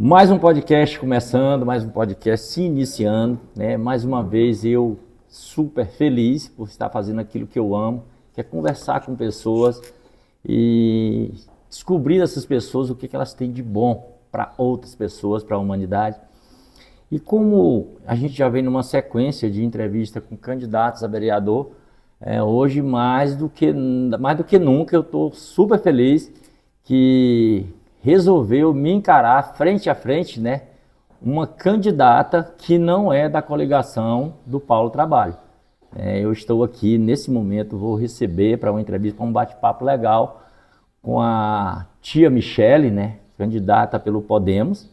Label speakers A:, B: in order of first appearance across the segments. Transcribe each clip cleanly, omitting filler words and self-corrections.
A: Mais um podcast começando, mais um podcast se iniciando, né? Mais uma vez eu super feliz por estar fazendo aquilo que eu amo, que é conversar com pessoas e descobrir dessas pessoas o que elas têm de bom para outras pessoas, para a humanidade. E como a gente já vem numa sequência de entrevista com candidatos a vereador, hoje mais do que nunca eu estou super feliz que resolveu me encarar frente a frente, né, uma candidata que não é da coligação do Paulo Trabalho. Eu estou aqui, nesse momento, vou receber para uma entrevista, para um bate-papo legal com a tia Michele, né, candidata pelo Podemos.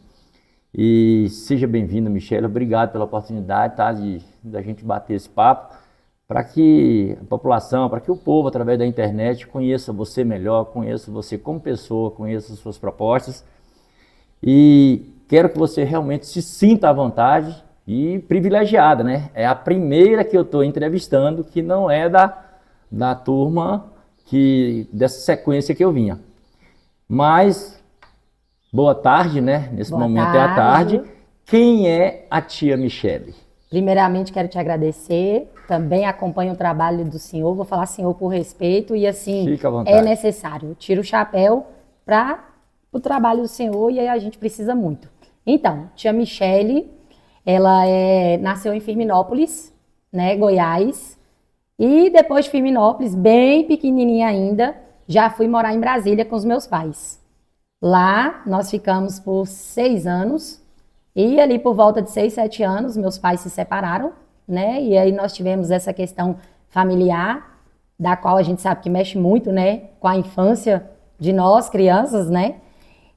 A: E seja bem-vinda, Michele, obrigado pela oportunidade, tá, da gente bater esse papo, para que a população, para que o povo, através da internet, conheça você melhor, conheça você como pessoa, conheça as suas propostas. E quero que você realmente se sinta à vontade e privilegiada, né? É a primeira que eu estou entrevistando que não é da turma dessa sequência que eu vinha. Mas, boa tarde, né? Nesse momento é a tarde. Quem é a tia Michele?
B: Primeiramente, quero te agradecer. Também acompanho o trabalho do senhor. Vou falar senhor por respeito e assim,
A: fica à vontade.
B: É necessário. Tiro o chapéu para o trabalho do senhor e aí a gente precisa muito. Então, tia Michele, ela nasceu em Firminópolis, né, Goiás. E depois de Firminópolis, bem pequenininha ainda, já fui morar em Brasília com os meus pais. Lá nós ficamos por 6 anos. E ali por volta de 6, 7 anos, meus pais se separaram, né? E aí nós tivemos essa questão familiar, da qual a gente sabe que mexe muito, né? Com a infância de nós, crianças, né?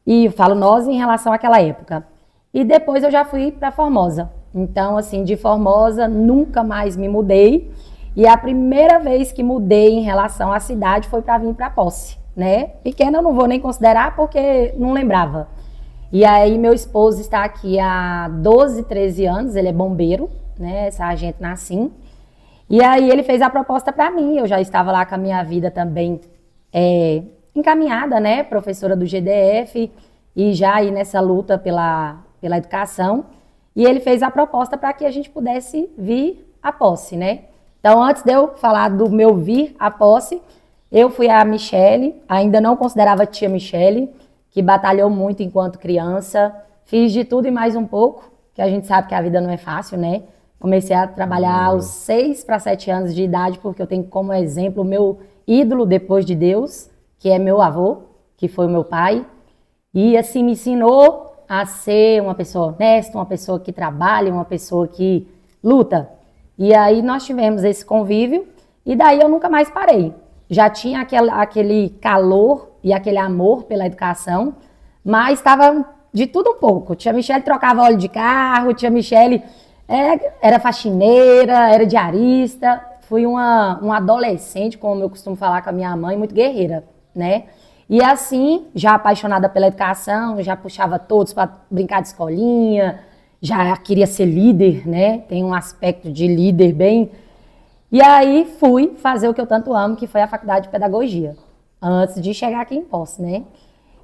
B: E eu falo nós em relação àquela época. E depois eu já fui para Formosa. Então, assim, de Formosa nunca mais me mudei. E a primeira vez que mudei em relação à cidade foi para vir para Posse, né? Pequena eu não vou nem considerar porque não lembrava. E aí meu esposo está aqui há 12, 13 anos, ele é bombeiro, né, sargento na SIM. E aí ele fez a proposta para mim, eu já estava lá com a minha vida também encaminhada, né, professora do GDF, e já aí nessa luta pela educação. E ele fez a proposta para que a gente pudesse vir à Posse, né. Então antes de eu falar do meu vir à Posse, eu fui a Michele, ainda não considerava tia Michele, que batalhou muito enquanto criança, fiz de tudo e mais um pouco, que a gente sabe que a vida não é fácil, né? Comecei a trabalhar aos 6 para 7 anos de idade, porque eu tenho como exemplo o meu ídolo depois de Deus, que é meu avô, que foi o meu pai, e assim me ensinou a ser uma pessoa honesta, uma pessoa que trabalha, uma pessoa que luta. E aí nós tivemos esse convívio, e daí eu nunca mais parei. Já tinha aquele calor e aquele amor pela educação, mas estava de tudo um pouco. Tia Michele trocava óleo de carro, tia Michele era faxineira, era diarista. Fui uma adolescente, como eu costumo falar com a minha mãe, muito guerreira, né? E assim, já apaixonada pela educação, já puxava todos para brincar de escolinha, já queria ser líder, né? Tem um aspecto de líder bem... E aí fui fazer o que eu tanto amo, que foi a faculdade de pedagogia, antes de chegar aqui em Posse, né?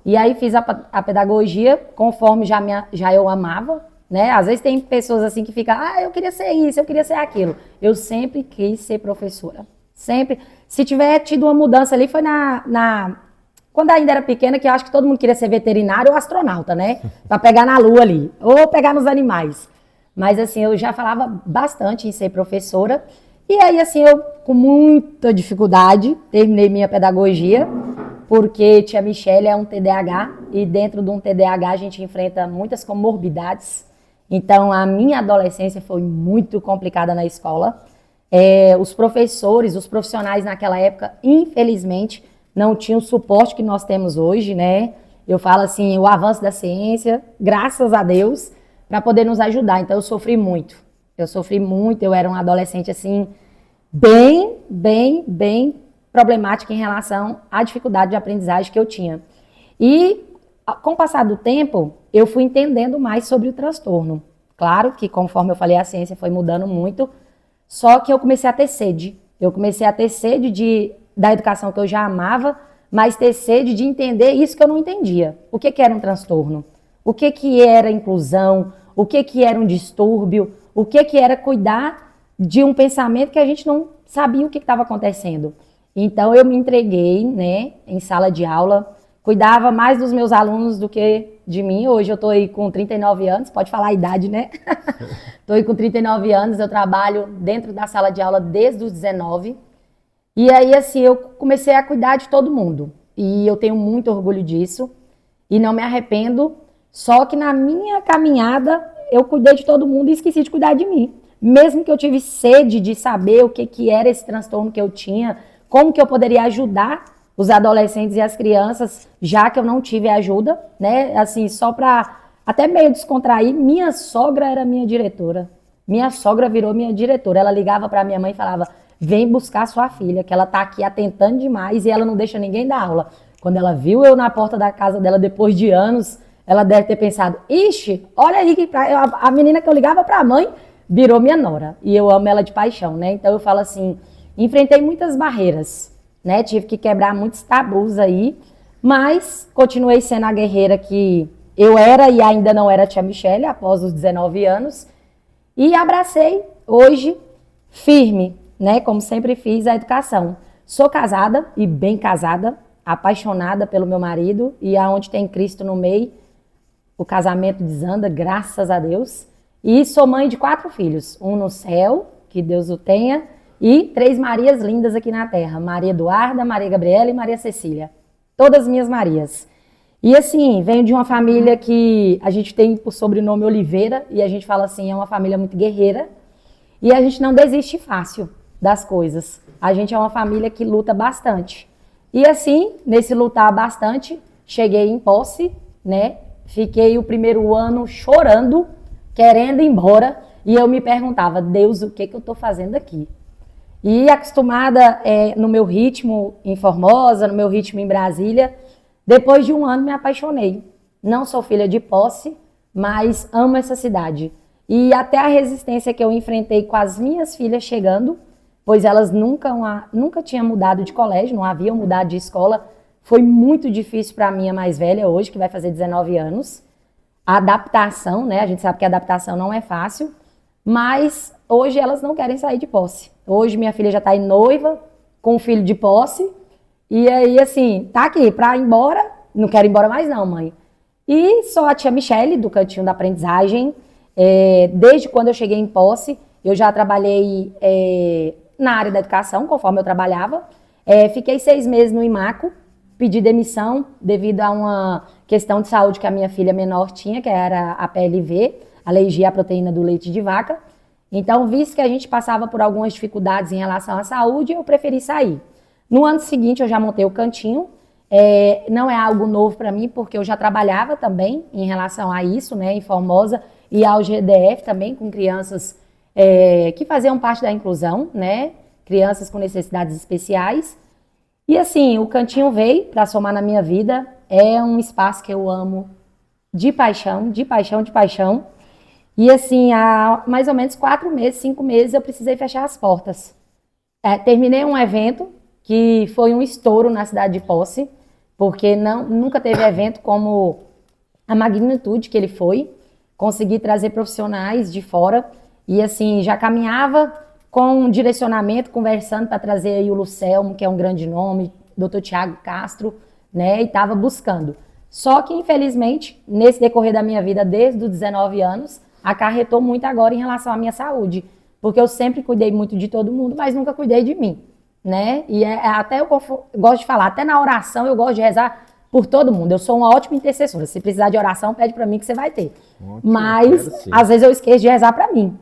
B: E aí fiz a pedagogia conforme já eu amava, né? Às vezes tem pessoas assim que ficam, eu queria ser isso, eu queria ser aquilo. Eu sempre quis ser professora, sempre. Se tiver tido uma mudança ali, foi quando ainda era pequena, que eu acho que todo mundo queria ser veterinário ou astronauta, né? Para pegar na lua ali, ou pegar nos animais. Mas assim, eu já falava bastante em ser professora. E aí, assim, eu com muita dificuldade terminei minha pedagogia, porque tia Michele é um TDAH, e dentro de um TDAH a gente enfrenta muitas comorbidades. Então, a minha adolescência foi muito complicada na escola. Os professores, os profissionais naquela época, infelizmente, não tinham o suporte que nós temos hoje, né? Eu falo assim, o avanço da ciência, graças a Deus, para poder nos ajudar. Então, eu sofri muito, eu era uma adolescente, assim, bem problemática em relação à dificuldade de aprendizagem que eu tinha. E, com o passar do tempo, eu fui entendendo mais sobre o transtorno. Claro que, conforme eu falei, a ciência foi mudando muito, só que eu comecei a ter sede. Eu comecei a ter sede da educação que eu já amava, mas ter sede de entender isso que eu não entendia. O que era um transtorno? o que era inclusão, o que era um distúrbio, o que era cuidar de um pensamento que a gente não sabia o que estava acontecendo. Então, eu me entreguei, né, em sala de aula, cuidava mais dos meus alunos do que de mim. Hoje eu estou aí com 39 anos, pode falar a idade, né? Estou aí com 39 anos, eu trabalho dentro da sala de aula desde os 19. E aí, assim, eu comecei a cuidar de todo mundo. E eu tenho muito orgulho disso e não me arrependo. Só que na minha caminhada, eu cuidei de todo mundo e esqueci de cuidar de mim. Mesmo que eu tive sede de saber o que era esse transtorno que eu tinha, como que eu poderia ajudar os adolescentes e as crianças, já que eu não tive ajuda, né? Assim, só para até meio descontrair, minha sogra era minha diretora. Minha sogra virou minha diretora. Ela ligava para minha mãe e falava: vem buscar sua filha, que ela tá aqui atentando demais e ela não deixa ninguém dar aula. Quando ela viu eu na porta da casa dela depois de anos, ela deve ter pensado: ixi, olha aí, que a menina que eu ligava para a mãe virou minha nora. E eu amo ela de paixão, né? Então eu falo assim, enfrentei muitas barreiras, né? Tive que quebrar muitos tabus aí, mas continuei sendo a guerreira que eu era e ainda não era tia Michele, após os 19 anos. E abracei hoje, firme, né? Como sempre fiz, a educação. Sou casada e bem casada, apaixonada pelo meu marido, e aonde tem Cristo no meio, o casamento desanda, graças a Deus. E sou mãe de 4 filhos, um no céu, que Deus o tenha, e 3 Marias lindas aqui na terra, Maria Eduarda, Maria Gabriela e Maria Cecília. Todas minhas Marias. E assim, venho de uma família que a gente tem por sobrenome Oliveira, e a gente fala assim, é uma família muito guerreira, e a gente não desiste fácil das coisas. A gente é uma família que luta bastante. E assim, nesse lutar bastante, cheguei em Posse, né? Fiquei o primeiro ano chorando, querendo ir embora, e eu me perguntava: Deus, o que eu estou fazendo aqui? E acostumada no meu ritmo em Formosa, no meu ritmo em Brasília, depois de um ano me apaixonei. Não sou filha de Posse, mas amo essa cidade. E até a resistência que eu enfrentei com as minhas filhas chegando, pois elas nunca tinham mudado de colégio, não haviam mudado de escola, foi muito difícil para a minha mais velha hoje, que vai fazer 19 anos. A adaptação, né? A gente sabe que a adaptação não é fácil, mas hoje elas não querem sair de Posse. Hoje minha filha já está noiva, com um filho de Posse, e aí assim, tá aqui para ir embora, não quero ir embora mais não, mãe. E sou a tia Michele, do Cantinho da Aprendizagem. Desde quando eu cheguei em Posse, eu já trabalhei na área da educação, conforme eu trabalhava. Fiquei 6 meses no IMACO, pedi demissão devido a uma questão de saúde que a minha filha menor tinha, que era a PLV, alergia à proteína do leite de vaca. Então, visto que a gente passava por algumas dificuldades em relação à saúde, eu preferi sair. No ano seguinte, eu já montei o Cantinho. Não é algo novo para mim, porque eu já trabalhava também em relação a isso, né, em Formosa, e ao GDF também, com crianças que faziam parte da inclusão, né, crianças com necessidades especiais. E assim, o Cantinho veio para somar na minha vida, é um espaço que eu amo de paixão, de paixão, de paixão. E assim, há mais ou menos 4 meses, 5 meses, eu precisei fechar as portas. Terminei um evento que foi um estouro na cidade de Posse, porque nunca teve evento como a magnitude que ele foi. Consegui trazer profissionais de fora e assim, já caminhava com um direcionamento, conversando para trazer aí o Lucelmo, que é um grande nome, Dr. Tiago Castro, né, e estava buscando. Só que, infelizmente, nesse decorrer da minha vida, desde os 19 anos, acarretou muito agora em relação à minha saúde, porque eu sempre cuidei muito de todo mundo, mas nunca cuidei de mim, né, e até eu gosto de falar, até na oração eu gosto de rezar por todo mundo. Eu sou uma ótima intercessora, se precisar de oração, pede para mim que você vai ter. Ótimo, mas, às vezes eu esqueço de rezar para mim.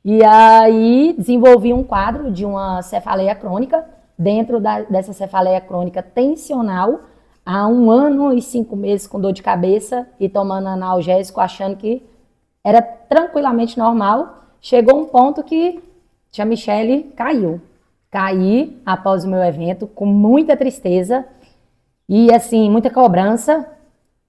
B: E aí desenvolvi um quadro de uma cefaleia crônica, dentro dessa cefaleia crônica tensional, há 1 ano e 5 meses com dor de cabeça e tomando analgésico, achando que era tranquilamente normal. Chegou um ponto que tia Michele caiu. Caí após o meu evento com muita tristeza e assim, muita cobrança,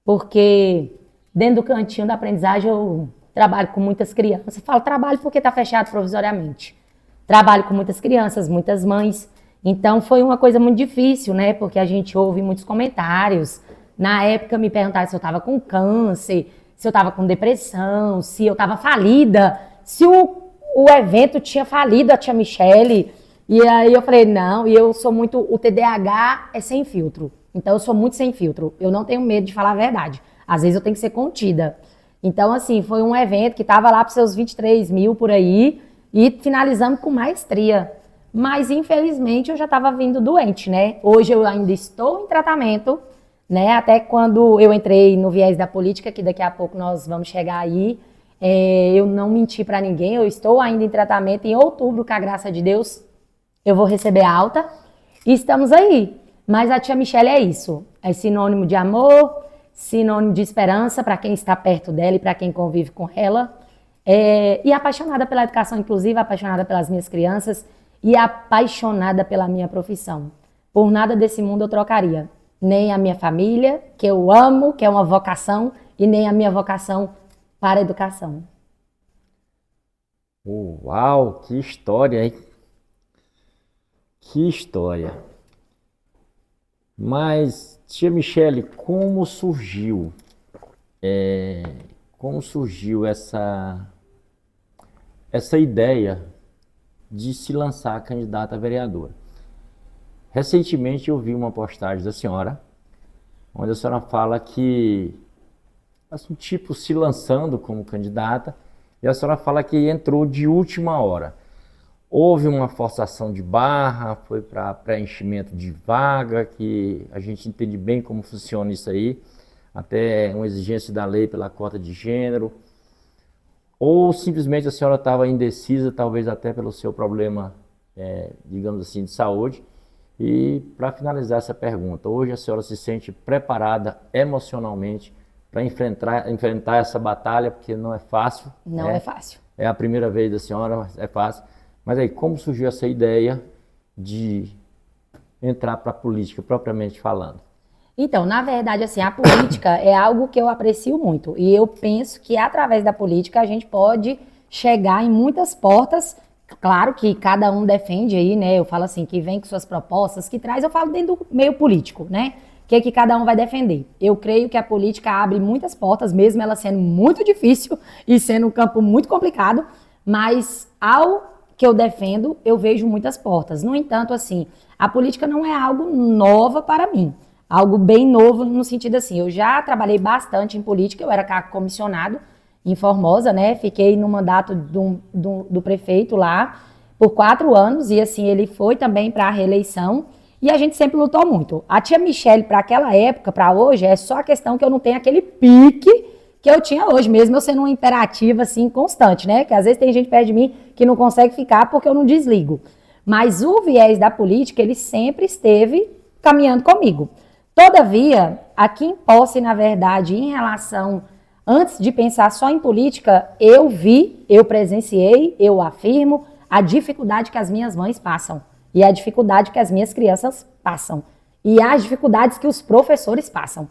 B: porque dentro do Cantinho da Aprendizagem eu trabalho com muitas crianças. Falo trabalho porque está fechado provisoriamente. Trabalho com muitas crianças, muitas mães. Então foi uma coisa muito difícil, né? Porque a gente ouve muitos comentários. Na época me perguntaram se eu estava com câncer, se eu estava com depressão, se eu estava falida, se o evento tinha falido a tia Michele. E aí eu falei, não, e eu sou muito, o TDAH é sem filtro. Então eu sou muito sem filtro. Eu não tenho medo de falar a verdade. Às vezes eu tenho que ser contida. Então, assim, foi um evento que estava lá para seus 23 mil por aí e finalizando com maestria. Mas, infelizmente, eu já estava vindo doente, né? Hoje eu ainda estou em tratamento, né? Até quando eu entrei no viés da política, que daqui a pouco nós vamos chegar aí, eu não menti para ninguém, eu estou ainda em tratamento. Em outubro, com a graça de Deus, eu vou receber alta e estamos aí. Mas a tia Michele é isso, é sinônimo de amor, sinônimo de esperança para quem está perto dela e para quem convive com ela. E apaixonada pela educação inclusiva, apaixonada pelas minhas crianças e apaixonada pela minha profissão. Por nada desse mundo eu trocaria. Nem a minha família, que eu amo, que é uma vocação, e nem a minha vocação para a educação.
A: Uau, que história, hein? Que história. Mas, tia Michele, como surgiu essa ideia de se lançar candidata a vereadora? Recentemente eu vi uma postagem da senhora, onde a senhora fala que, assim, tipo, se lançando como candidata, e a senhora fala que entrou de última hora. Houve uma forçação de barra, foi para preenchimento de vaga, que a gente entende bem como funciona isso aí, até uma exigência da lei pela cota de gênero, ou simplesmente a senhora estava indecisa, talvez até pelo seu problema, digamos assim, de saúde. E para finalizar essa pergunta, hoje a senhora se sente preparada emocionalmente para enfrentar essa batalha, porque não é fácil.
B: Não é fácil.
A: É a primeira vez da senhora, mas é fácil. Mas aí, como surgiu essa ideia de entrar para a política, propriamente falando?
B: Então, na verdade, assim, a política é algo que eu aprecio muito. E eu penso que, através da política, a gente pode chegar em muitas portas. Claro que cada um defende aí, né? Eu falo assim, que vem com suas propostas, que traz, eu falo dentro do meio político, né? Que cada um vai defender. Eu creio que a política abre muitas portas, mesmo ela sendo muito difícil e sendo um campo muito complicado, mas ao que eu defendo, eu vejo muitas portas. No entanto, assim, a política não é algo nova para mim. Algo bem novo no sentido assim, eu já trabalhei bastante em política, eu era comissionado em Formosa, né? Fiquei no mandato do prefeito lá por 4 anos e assim, ele foi também para a reeleição e a gente sempre lutou muito. A tia Michele, para aquela época, para hoje, é só a questão que eu não tenho aquele pique que eu tinha hoje, mesmo eu sendo uma imperativa assim, constante, né? Que às vezes tem gente perto de mim que não consegue ficar porque eu não desligo. Mas o viés da política, ele sempre esteve caminhando comigo. Todavia, aqui em Posse, na verdade, em relação, antes de pensar só em política, eu vi, eu presenciei, eu afirmo, a dificuldade que as minhas mães passam e a dificuldade que as minhas crianças passam e as dificuldades que os professores passam.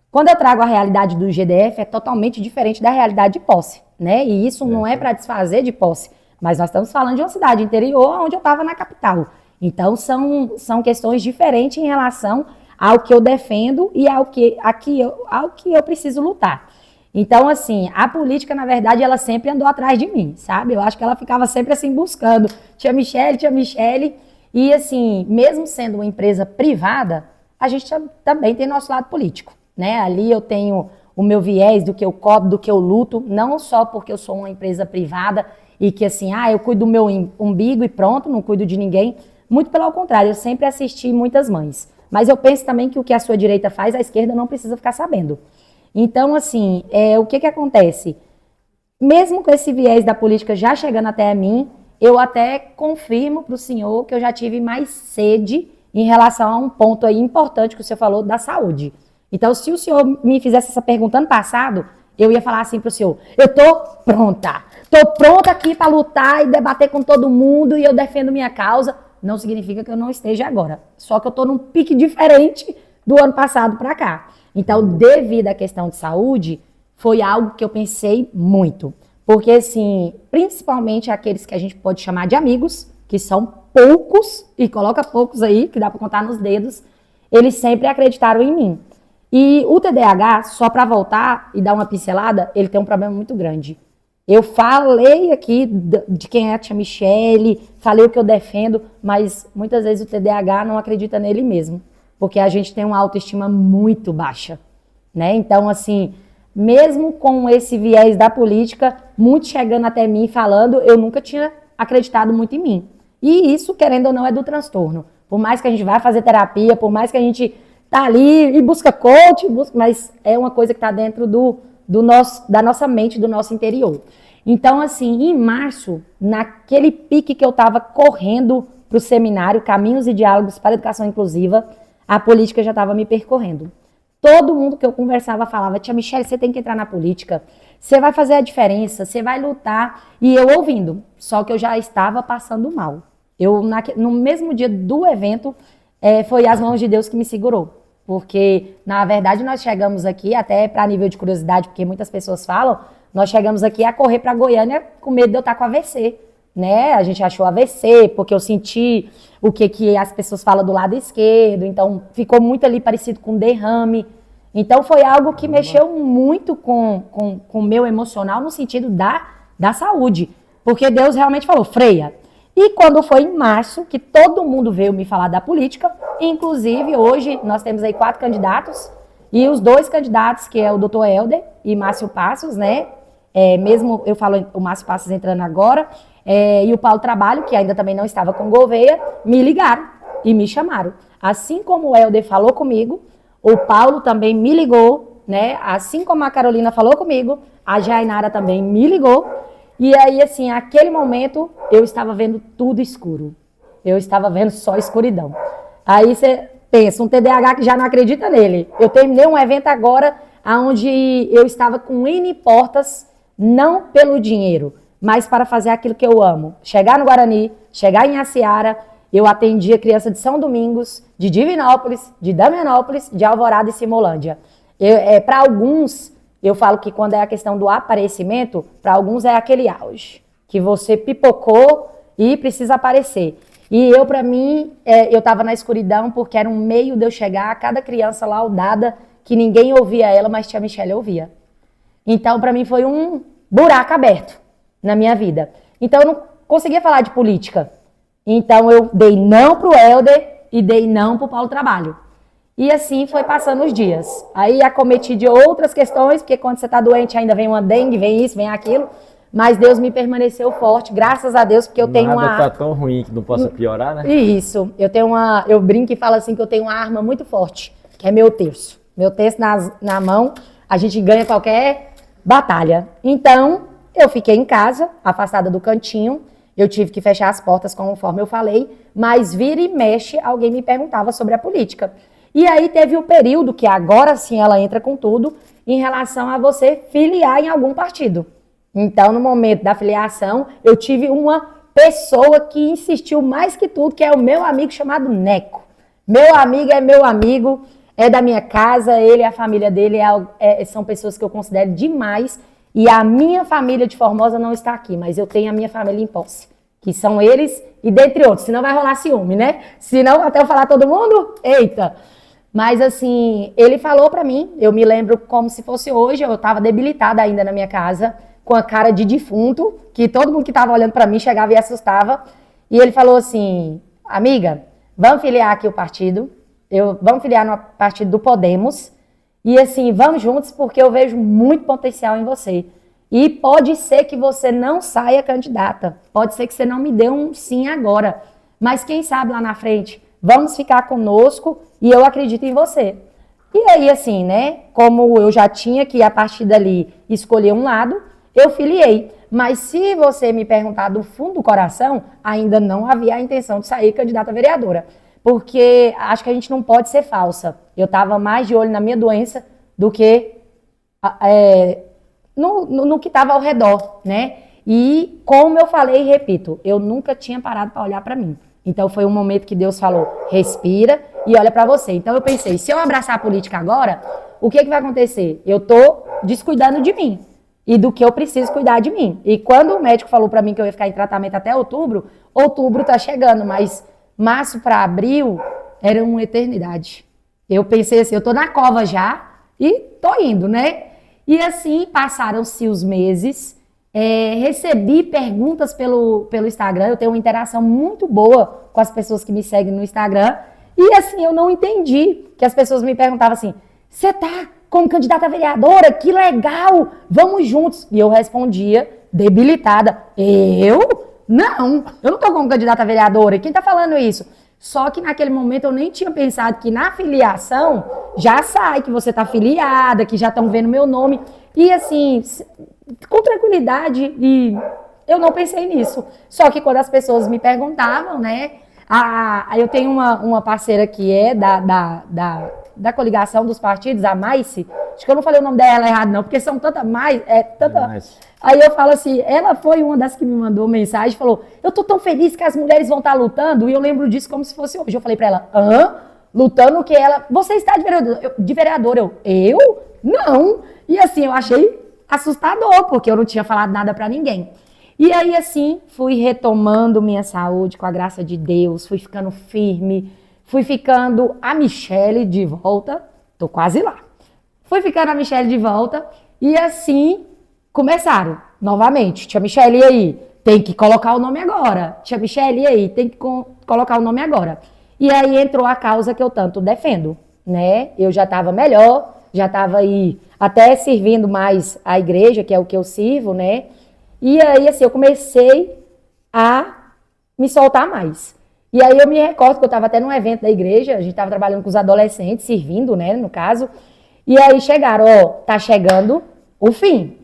B: Quando eu trago a realidade do GDF, é totalmente diferente da realidade de Posse, né? E isso não é para desfazer de Posse, mas nós estamos falando de uma cidade interior onde eu estava na capital. Então, são questões diferentes em relação ao que eu defendo e ao que eu preciso lutar. Então, assim, a política, na verdade, ela sempre andou atrás de mim, sabe? Eu acho que ela ficava sempre, assim, buscando tia Michele. E, assim, mesmo sendo uma empresa privada, a gente também tem nosso lado político, né? Ali eu tenho o meu viés do que eu cobro, do que eu luto, não só porque eu sou uma empresa privada e que, assim, eu cuido do meu umbigo e pronto, não cuido de ninguém. Muito pelo contrário, eu sempre assisti muitas mães. Mas eu penso também que o que a sua direita faz, a esquerda não precisa ficar sabendo. Então, assim, o que acontece? Mesmo com esse viés da política já chegando até mim, eu até confirmo para o senhor que eu já tive mais sede em relação a um ponto aí importante que o senhor falou da saúde. Então, se o senhor me fizesse essa pergunta ano passado, eu ia falar assim para o senhor, eu tô pronta aqui para lutar e debater com todo mundo e eu defendo minha causa. Não significa que eu não esteja agora. Só que eu estou num pique diferente do ano passado para cá. Então, devido à questão de saúde, foi algo que eu pensei muito. Porque, assim, principalmente aqueles que a gente pode chamar de amigos, que são poucos, e coloca poucos aí, que dá para contar nos dedos, eles sempre acreditaram em mim. E o TDAH, só para voltar e dar uma pincelada, ele tem um problema muito grande. Eu falei aqui de quem é a tia Michele, falei o que eu defendo, mas muitas vezes o TDAH não acredita nele mesmo, porque a gente tem uma autoestima muito baixa, né? Então, assim, mesmo com esse viés da política, muitos chegando até mim falando, eu nunca tinha acreditado muito em mim. E isso, querendo ou não, é do transtorno. Por mais que a gente vá fazer terapia, por mais que a gente tá ali e busca coach, mas é uma coisa que está dentro da nossa mente, do nosso interior. Então, assim, em março, naquele pique que eu estava correndo para o seminário Caminhos e Diálogos para a Educação Inclusiva, a política já estava me percorrendo. Todo mundo que eu conversava falava, tia Michele, você tem que entrar na política, você vai fazer a diferença, você vai lutar. E eu ouvindo, só que eu já estava passando mal. No mesmo dia do evento, foi as mãos de Deus que me segurou. Porque, na verdade, nós chegamos aqui, até para nível de curiosidade, porque muitas pessoas falam, nós chegamos aqui a correr para Goiânia com medo de eu estar com AVC, né? A gente achou AVC, porque eu senti o que as pessoas falam do lado esquerdo, então ficou muito ali parecido com derrame. Então, foi algo que mexeu muito com o meu emocional no sentido da saúde, porque Deus realmente falou, freia. E quando foi em março, que todo mundo veio me falar da política, inclusive hoje nós temos aí 4 candidatos, e os 2 candidatos, que é o Dr. Helder e Márcio Passos, né? Mesmo eu falo o Márcio Passos entrando agora, e o Paulo Trabalho, que ainda também não estava com Gouveia, me ligaram e me chamaram. Assim como o Helder falou comigo, o Paulo também me ligou, né? Assim como a Carolina falou comigo, a Jainara também me ligou. E aí, assim, naquele momento, eu estava vendo tudo escuro. Eu estava vendo só escuridão. Aí você pensa, um TDAH que já não acredita nele. Eu terminei um evento agora, onde eu estava com N portas, não pelo dinheiro, mas para fazer aquilo que eu amo. Chegar no Guarani, chegar em Aciara, eu atendia criança de São Domingos, de Divinópolis, de Damianópolis, de Alvorada e Simolândia. Para alguns... Eu falo que quando é a questão do aparecimento, para alguns é aquele auge, que você pipocou e precisa aparecer. E eu, para mim, eu estava na escuridão porque era um meio de eu chegar a cada criança laudada, que ninguém ouvia ela, mas tia Michele ouvia. Então, para mim, foi um buraco aberto na minha vida. Então, eu não conseguia falar de política. Então, eu dei não para o Helder e dei não para o Paulo Trabalho. E assim foi passando os dias. Aí acometi de outras questões, porque quando você está doente ainda vem uma dengue, vem isso, vem aquilo. Mas Deus me permaneceu forte, graças a Deus, porque eu tenho uma...
A: Nada tá tão ruim que não possa piorar, né?
B: Isso. Eu brinco e falo assim que eu tenho uma arma muito forte, que é meu terço. Meu terço na mão, a gente ganha qualquer batalha. Então, eu fiquei em casa, afastada do cantinho. Eu tive que fechar as portas, conforme eu falei. Mas vira e mexe, alguém me perguntava sobre a política. E aí teve o período, que agora sim ela entra com tudo, em relação a você filiar em algum partido. Então, no momento da filiação, eu tive uma pessoa que insistiu mais que tudo, que é o meu amigo chamado Neco. Meu amigo é meu amigo, é da minha casa, ele e a família dele são pessoas que eu considero demais. E a minha família de Formosa não está aqui, mas eu tenho a minha família em posse, que são eles e dentre outros. Senão vai rolar ciúme, né? Senão até eu falar todo mundo, eita... Mas assim, ele falou pra mim, eu me lembro como se fosse hoje, eu tava debilitada ainda na minha casa, com a cara de defunto, que todo mundo que tava olhando pra mim chegava e assustava. E ele falou assim, amiga, vamos filiar aqui o partido, vamos filiar no partido do Podemos, e assim, vamos juntos porque eu vejo muito potencial em você. E pode ser que você não saia candidata, pode ser que você não me dê um sim agora, mas quem sabe lá na frente, vamos ficar conosco e eu acredito em você. E aí, assim, né, como eu já tinha que, a partir dali, escolher um lado, eu filiei. Mas se você me perguntar do fundo do coração, ainda não havia a intenção de sair candidata a vereadora. Porque acho que a gente não pode ser falsa. Eu estava mais de olho na minha doença do que no que estava ao redor, né? E como eu falei e repito, eu nunca tinha parado para olhar para mim. Então foi um momento que Deus falou, respira e olha para você. Então eu pensei, se eu abraçar a política agora, o que vai acontecer? Eu tô descuidando de mim e do que eu preciso cuidar de mim. E quando o médico falou para mim que eu ia ficar em tratamento até outubro tá chegando, mas março para abril era uma eternidade. Eu pensei assim, eu tô na cova já, E tô indo, né? E assim, passaram-se os meses, recebi perguntas pelo Instagram, eu tenho uma interação muito boa com as pessoas que me seguem no Instagram, e assim, eu não entendi que as pessoas me perguntavam assim, você tá como candidata a vereadora? Que legal, vamos juntos. E eu respondia, debilitada, Não, eu não tô como candidata a vereadora, quem tá falando isso? Só que naquele momento eu nem tinha pensado que na filiação já sai que você tá filiada, que já estão vendo meu nome. E assim, com tranquilidade, e eu não pensei nisso. Só que quando as pessoas me perguntavam, né? Eu tenho uma parceira que é da coligação dos partidos, a Maice. Acho que eu não falei o nome dela errado, não, porque são tanta mais. Aí eu falo assim, ela foi uma das que me mandou mensagem, falou, eu tô tão feliz que as mulheres vão estar lutando, e eu lembro disso como se fosse hoje. Eu falei pra ela, lutando o que ela... Você está de vereador? Eu? Não. E assim, eu achei assustador, porque eu não tinha falado nada pra ninguém. E aí, assim, fui retomando minha saúde com a graça de Deus, fui ficando firme, fui ficando a Michele de volta, tô quase lá. Fui ficando a Michele de volta, e assim... Começaram, novamente, tia Michele, e aí? Tem que colocar o nome agora. Tia Michele, e aí? Tem que colocar o nome agora. E aí entrou a causa que eu tanto defendo, né? Eu já estava melhor, já estava aí até servindo mais a igreja, que é o que eu sirvo, né? E aí, assim, eu comecei a me soltar mais. E aí eu me recordo que eu estava até num evento da igreja, a gente estava trabalhando com os adolescentes, servindo, né, no caso. E aí chegaram, tá chegando o fim.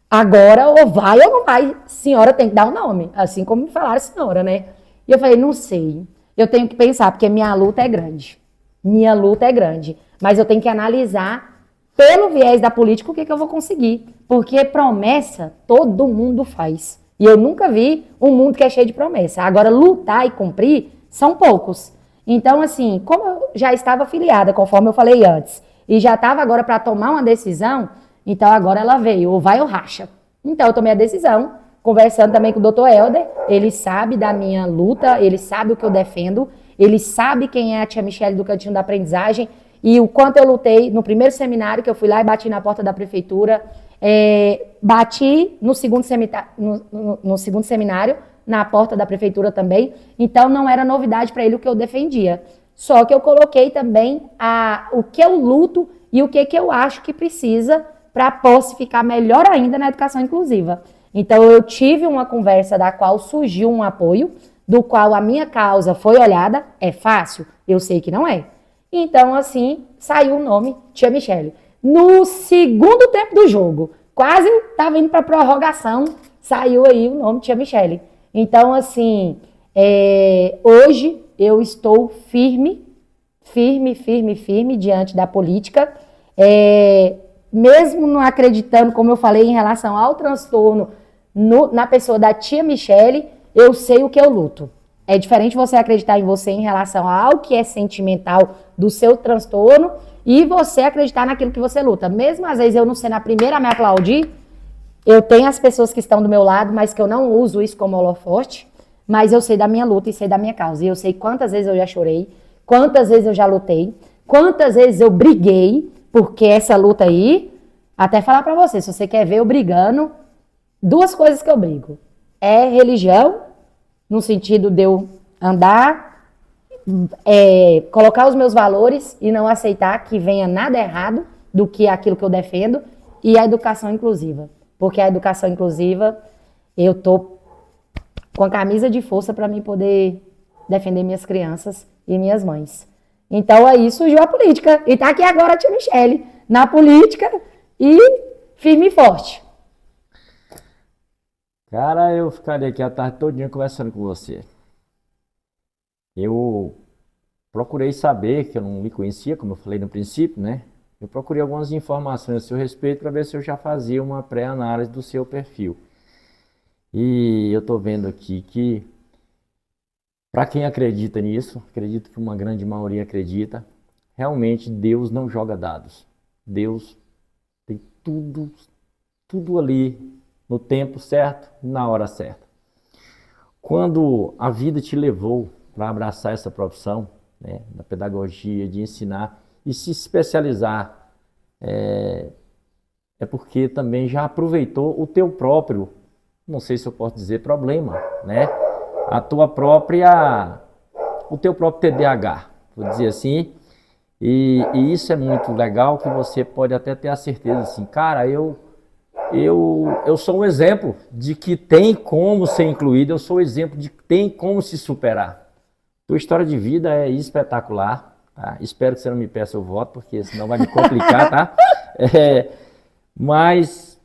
B: Agora, ou vai ou não vai. Senhora tem que dar um nome. Assim como me falaram senhora, né? E eu falei, não sei. Eu tenho que pensar, porque minha luta é grande. Minha luta é grande. Mas eu tenho que analisar, pelo viés da política, o que eu vou conseguir. Porque promessa, todo mundo faz. E eu nunca vi um mundo que é cheio de promessa. Agora, lutar e cumprir, são poucos. Então, assim, como eu já estava filiada, conforme eu falei antes, e já estava agora para tomar uma decisão... Então, agora ela veio, ou vai ou racha. Então, eu tomei a decisão, conversando também com o doutor Helder, ele sabe da minha luta, ele sabe o que eu defendo, ele sabe quem é a tia Michele do Cantinho da Aprendizagem, e o quanto eu lutei no primeiro seminário, que eu fui lá e bati na porta da prefeitura, bati no segundo seminário, na porta da prefeitura também, então não era novidade para ele o que eu defendia. Só que eu coloquei também o que eu luto e o que eu acho que precisa para possa ficar melhor ainda na educação inclusiva. Então, eu tive uma conversa da qual surgiu um apoio, do qual a minha causa foi olhada. É fácil? Eu sei que não é. Então, assim, saiu o nome tia Michele. No segundo tempo do jogo, quase estava indo para prorrogação, saiu aí o nome tia Michele. Então, assim, hoje eu estou firme diante da política, mesmo não acreditando, como eu falei, em relação ao transtorno na pessoa da tia Michele, eu sei o que eu luto. É diferente você acreditar em você em relação ao que é sentimental do seu transtorno e você acreditar naquilo que você luta. Mesmo às vezes eu não sendo a primeira a me aplaudir, eu tenho as pessoas que estão do meu lado, mas que eu não uso isso como holofote, mas eu sei da minha luta e sei da minha causa. E eu sei quantas vezes eu já chorei, quantas vezes eu já lutei, quantas vezes eu briguei, porque essa luta aí, até falar pra você, se você quer ver eu brigando, duas coisas que eu brigo. É religião, no sentido de eu andar, colocar os meus valores e não aceitar que venha nada errado do que aquilo que eu defendo, e a educação inclusiva. Porque a educação inclusiva, eu tô com a camisa de força para mim poder defender minhas crianças e minhas mães. Então aí surgiu a política. E tá aqui agora a tia Michele, na política e firme e forte.
A: Cara, eu ficaria aqui a tarde todinha conversando com você. Eu procurei saber, que eu não me conhecia, como eu falei no princípio, né? Eu procurei algumas informações a seu respeito para ver se eu já fazia uma pré-análise do seu perfil. E eu tô vendo aqui que, para quem acredita nisso, acredito que uma grande maioria acredita, realmente Deus não joga dados. Deus tem tudo ali no tempo certo, na hora certa. Quando a vida te levou para abraçar essa profissão, né, da pedagogia, de ensinar e se especializar é porque também já aproveitou o teu próprio, não sei se eu posso dizer problema, né? O teu próprio TDAH, vou dizer assim. E isso é muito legal, que você pode até ter a certeza assim, cara, eu sou um exemplo de que tem como ser incluído, eu sou um exemplo de que tem como se superar. Tua história de vida é espetacular, tá? Espero que você não me peça o voto, porque senão vai me complicar, tá? Mas,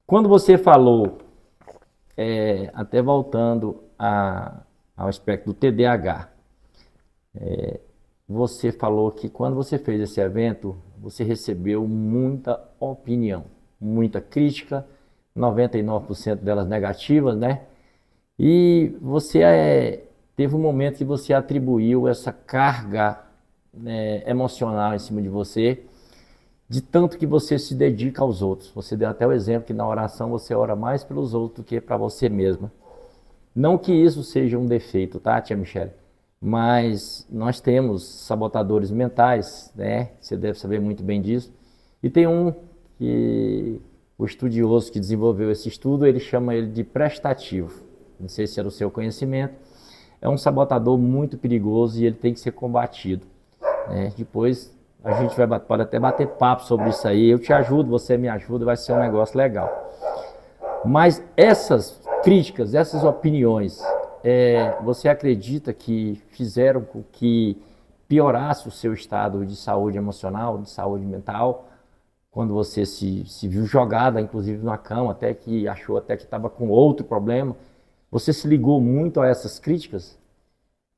A: quando você falou, até voltando ao aspecto do TDAH, você falou que quando você fez esse evento, você recebeu muita opinião, muita crítica, 99% delas negativas, né? E você teve um momento que você atribuiu essa carga, né, emocional em cima de você, de tanto que você se dedica aos outros. Você deu até o exemplo que na oração você ora mais pelos outros do que para você mesma. Não que isso seja um defeito, tá, tia Michele? Mas nós temos sabotadores mentais, né? Você deve saber muito bem disso. E tem o estudioso que desenvolveu esse estudo, ele chama ele de prestativo. Não sei se é do seu conhecimento. É um sabotador muito perigoso e ele tem que ser combatido, né? Depois a gente pode até bater papo sobre isso aí. Eu te ajudo, você me ajuda, vai ser um negócio legal. Mas essas críticas, essas opiniões, você acredita que fizeram com que piorasse o seu estado de saúde emocional, de saúde mental, quando você se viu jogada, inclusive, na cama, até que achou até que estava com outro problema? Você se ligou muito a essas críticas?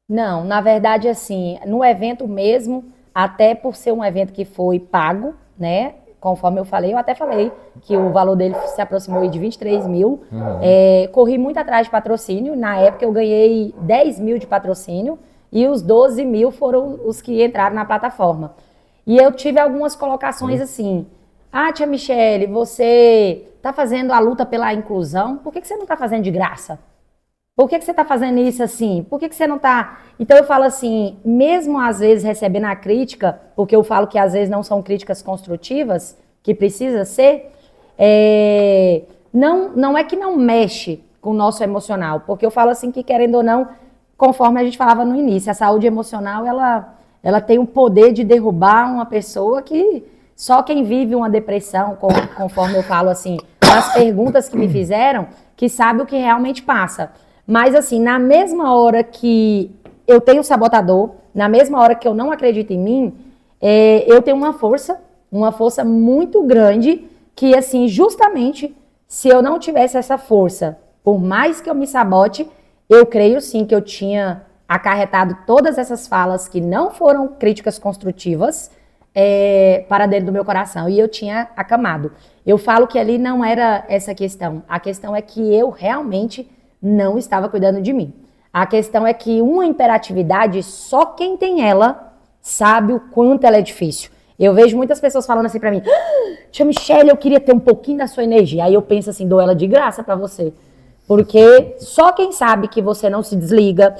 B: Não, na verdade, assim, no evento mesmo, até por ser um evento que foi pago, né? Conforme eu até falei que o valor dele se aproximou de 23 mil. Corri muito atrás de patrocínio. Na época eu ganhei 10 mil de patrocínio e os 12 mil foram os que entraram na plataforma. E eu tive algumas colocações assim: ah, tia Michele, você está fazendo a luta pela inclusão, por que você não está fazendo de graça? Por que você está fazendo isso assim? Por que você não está... Então eu falo assim, mesmo às vezes recebendo a crítica, porque eu falo que às vezes não são críticas construtivas, que precisa ser, não é que não mexe com o nosso emocional, porque eu falo assim que, querendo ou não, conforme a gente falava no início, a saúde emocional, ela tem o poder de derrubar uma pessoa que só quem vive uma depressão, conforme eu falo assim, nas perguntas que me fizeram, que sabe o que realmente passa. Mas assim, na mesma hora que eu tenho sabotador, na mesma hora que eu não acredito em mim, eu tenho uma força muito grande, que assim, justamente, se eu não tivesse essa força, por mais que eu me sabote, eu creio sim que eu tinha acarretado todas essas falas que não foram críticas construtivas para dentro do meu coração, e eu tinha acamado. Eu falo que ali não era essa questão, a questão é que eu realmente não estava cuidando de mim. A questão é que uma hiperatividade, só quem tem ela sabe o quanto ela é difícil. Eu vejo muitas pessoas falando assim pra mim: tia Michele, eu queria ter um pouquinho da sua energia. Aí eu penso assim, dou ela de graça pra você. Porque só quem sabe que você não se desliga,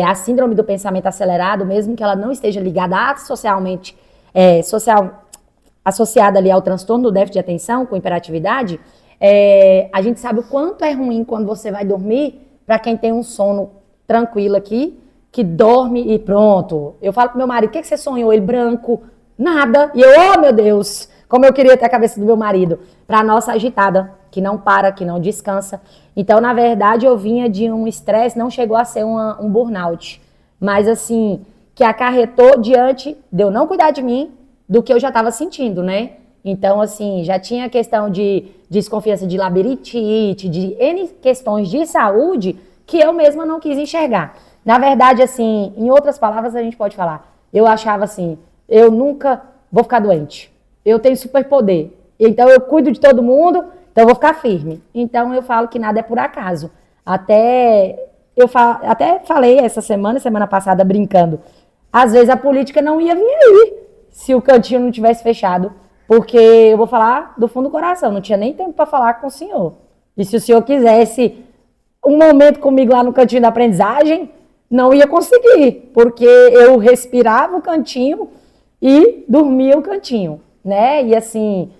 B: a síndrome do pensamento acelerado, mesmo que ela não esteja ligada associada ali ao transtorno do déficit de atenção com hiperatividade, a gente sabe o quanto é ruim quando você vai dormir, para quem tem um sono tranquilo aqui, que dorme e pronto. Eu falo pro meu marido: o que você sonhou? Ele: branco, nada. E eu: oh meu Deus, como eu queria ter a cabeça do meu marido. Pra nossa agitada, que não para, que não descansa. Então, na verdade, eu vinha de um estresse, não chegou a ser um burnout, mas assim, que acarretou diante de eu não cuidar de mim, do que eu já estava sentindo, né? Então, assim, já tinha questão de desconfiança de labirintite, de N questões de saúde que eu mesma não quis enxergar. Na verdade, assim, em outras palavras, a gente pode falar, eu achava assim: eu nunca vou ficar doente. Eu tenho superpoder. Então, eu cuido de todo mundo, então eu vou ficar firme. Então, eu falo que nada é por acaso. Até falei essa semana passada, brincando. Às vezes, a política não ia vir aí, se o cantinho não tivesse fechado. Porque eu vou falar do fundo do coração, não tinha nem tempo para falar com o senhor. E se o senhor quisesse um momento comigo lá no cantinho da aprendizagem, não ia conseguir, porque eu respirava o cantinho e dormia o cantinho. né? E assim,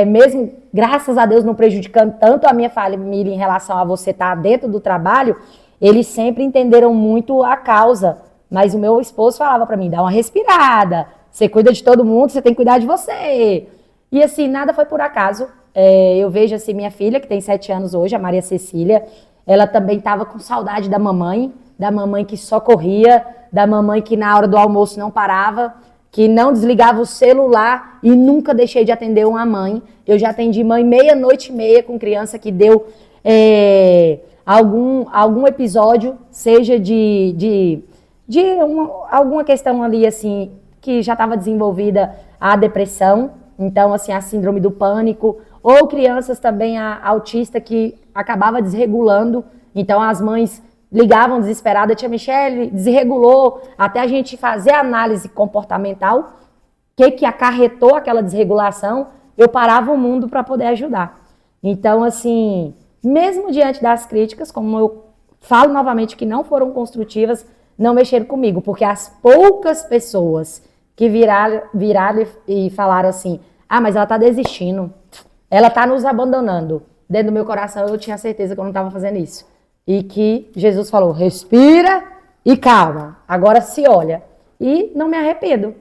B: mesmo, graças a Deus, não prejudicando tanto a minha família em relação a você estar dentro do trabalho, eles sempre entenderam muito a causa. Mas o meu esposo falava para mim, dá uma respirada, você cuida de todo mundo, você tem que cuidar de você. E assim, nada foi por acaso. Eu vejo assim, minha filha, que tem 7 anos hoje, a Maria Cecília, ela também estava com saudade da mamãe que só corria, da mamãe que na hora do almoço não parava, que não desligava o celular e nunca deixei de atender uma mãe. Eu já atendi mãe 00:30 com criança que deu algum episódio, seja alguma questão ali assim, que já estava desenvolvida a depressão, então assim, a síndrome do pânico, ou crianças também autista que acabava desregulando, então as mães ligavam desesperadas, tia Michele, desregulou, até a gente fazer a análise comportamental, que acarretou aquela desregulação, eu parava o mundo para poder ajudar. Então, assim, mesmo diante das críticas, como eu falo novamente que não foram construtivas, não mexeram comigo, porque as poucas pessoas que viraram e falaram assim, mas ela está desistindo, ela está nos abandonando. Dentro do meu coração eu tinha certeza que eu não estava fazendo isso. E que Jesus falou, respira e calma, agora se olha. E não me arrependo.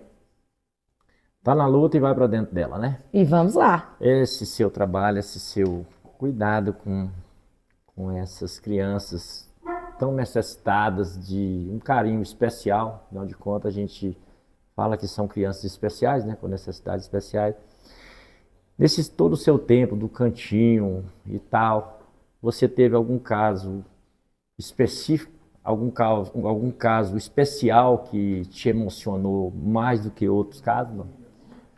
A: Tá na luta e vai para dentro dela, né?
B: E vamos lá.
A: Esse seu trabalho, esse seu cuidado com essas crianças tão necessitadas de um carinho especial, afinal de contas a gente fala que são crianças especiais, né, com necessidades especiais. Nesse todo o seu tempo do cantinho e tal, você teve algum caso específico, algum caso especial que te emocionou mais do que outros casos? Não?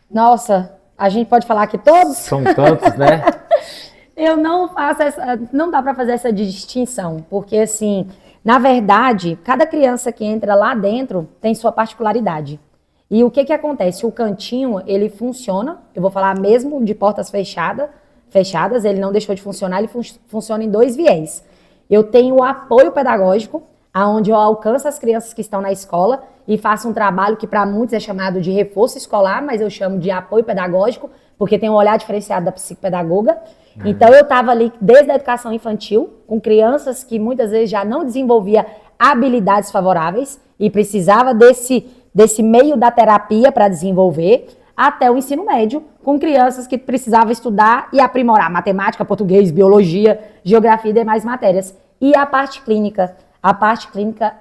B: Nossa, a gente pode falar que todos?
A: São tantos, né?
B: Eu não faço não dá para fazer essa distinção, porque assim, na verdade, cada criança que entra lá dentro tem sua particularidade. E o que acontece? O cantinho, ele funciona, eu vou falar mesmo de portas fechadas, ele não deixou de funcionar, ele funciona em 2 viés. Eu tenho o apoio pedagógico, onde eu alcanço as crianças que estão na escola e faço um trabalho que para muitos é chamado de reforço escolar, mas eu chamo de apoio pedagógico, porque tem um olhar diferenciado da psicopedagoga. Então eu estava ali desde a educação infantil, com crianças que muitas vezes já não desenvolvia habilidades favoráveis e precisava desse meio da terapia para desenvolver, até o ensino médio, com crianças que precisavam estudar e aprimorar matemática, português, biologia, geografia e demais matérias. E a parte clínica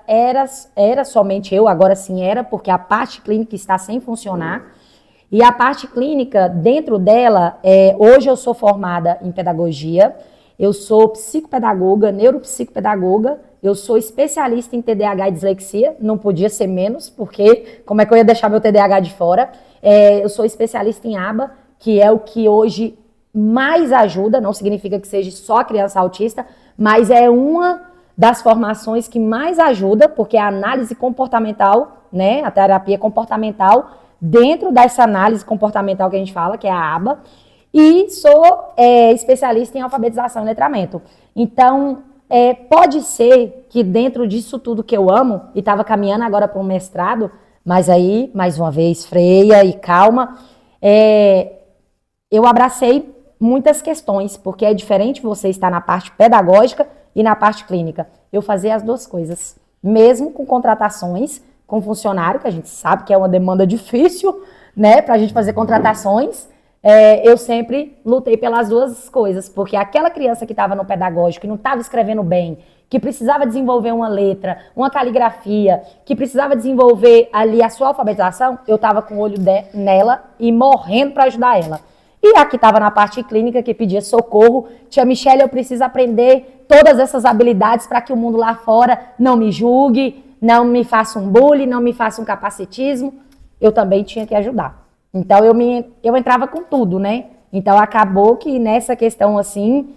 B: era somente eu, agora sim era, porque a parte clínica está sem funcionar. E a parte clínica, dentro dela, hoje eu sou formada em pedagogia, eu sou psicopedagoga, neuropsicopedagoga, eu sou especialista em TDAH e dislexia, não podia ser menos, porque como é que eu ia deixar meu TDAH de fora? Eu sou especialista em ABA, que é o que hoje mais ajuda, não significa que seja só a criança autista, mas é uma das formações que mais ajuda, porque a análise comportamental, né, a terapia comportamental, dentro dessa análise comportamental que a gente fala, que é a ABA, e sou especialista em alfabetização e letramento. Então, pode ser que dentro disso tudo que eu amo, e estava caminhando agora para um mestrado, mas aí, mais uma vez, freia e calma, eu abracei muitas questões, porque é diferente você estar na parte pedagógica e na parte clínica. Eu fazia as 2 coisas, mesmo com contratações, com funcionário, que a gente sabe que é uma demanda difícil, né, para a gente fazer contratações, eu sempre lutei pelas 2 coisas, porque aquela criança que estava no pedagógico, que não estava escrevendo bem, que precisava desenvolver uma letra, uma caligrafia, que precisava desenvolver ali a sua alfabetização, eu estava com o olho nela e morrendo para ajudar ela. E a que estava na parte clínica, que pedia socorro, tia Michele, eu preciso aprender todas essas habilidades para que o mundo lá fora não me julgue, não me faça um bullying, não me faça um capacitismo, eu também tinha que ajudar. Então, eu entrava com tudo, né? Então, acabou que nessa questão, assim,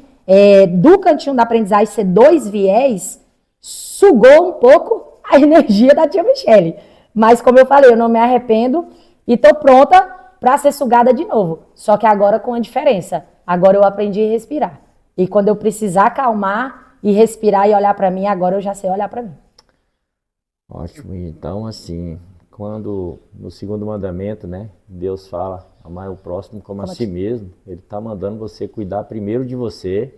B: do cantinho da aprendizagem ser 2 viés, sugou um pouco a energia da tia Michele. Mas, como eu falei, eu não me arrependo e estou pronta para ser sugada de novo. Só que agora com a diferença. Agora eu aprendi a respirar. E quando eu precisar acalmar e respirar e olhar para mim, agora eu já sei olhar para mim.
A: Ótimo. Então, assim, quando no segundo mandamento, né, Deus fala, amar o próximo como a si mesmo, ele está mandando você cuidar primeiro de você,